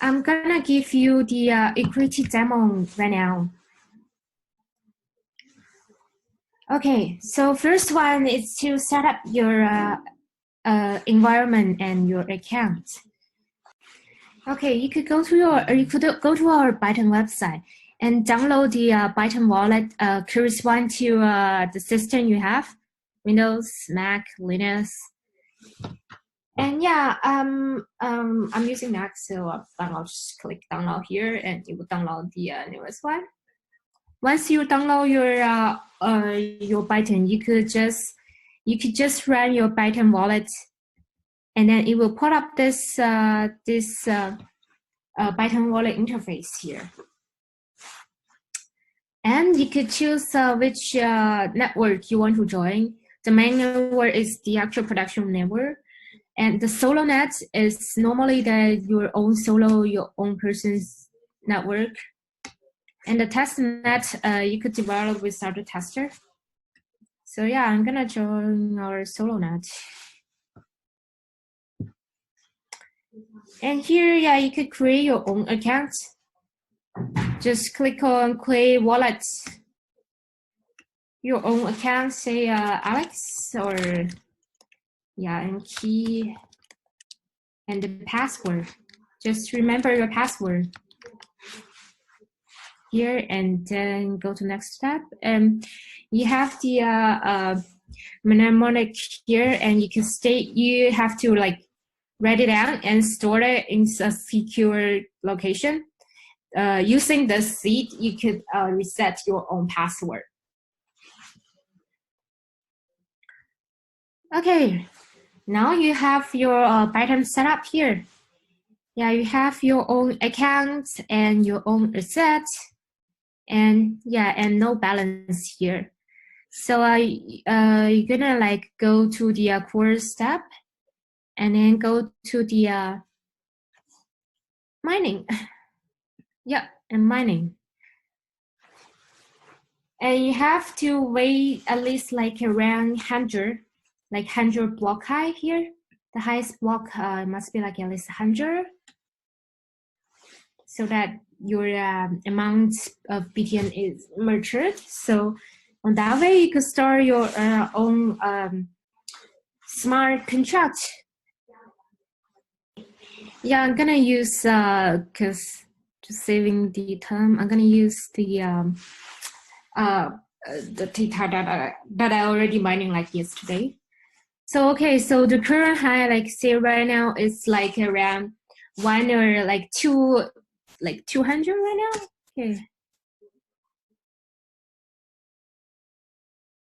I'm gonna give you the equity demo right now. Okay, so first one is to set up your environment and your account. Okay, you could go to our Bytom website and download the Bytom wallet correspond to the system you have, Windows, Mac, Linux. And yeah, I'm using Mac, so I'll just click download here, and it will download the newest one. Once you download your Bytom, you could just run your Bytom wallet, and then it will put up this Bytom wallet interface here. And you could choose which network you want to join. The main network is the actual production network. And the solo net is normally your own person's network. And the test net, you could develop without a tester. So yeah, I'm gonna join our solo net. And here, yeah, you could create your own account. Just click on create wallet. Your own account, say Alex, or yeah, and key and the password. Just remember your password here, and then go to next step. And you have the mnemonic here, and you have to like write it down and store it in a secure location. Using the seed, you could reset your own password. Okay, now you have your Bytom set up here. Yeah, you have your own account and your own asset, and yeah, and no balance here. So you're gonna like go to the core step, and then go to the mining. Yeah, and mining. And you have to wait at least like around 100 block high here. The highest block must be like at least 100, so that your amount of BTN is matured. So on that way, you could start your own smart contract. Yeah, I'm gonna use because just saving the time, I'm gonna use the data that I already mining like yesterday. So okay, so the current high, like say right now, is like around 1 or like 200 right now. Okay,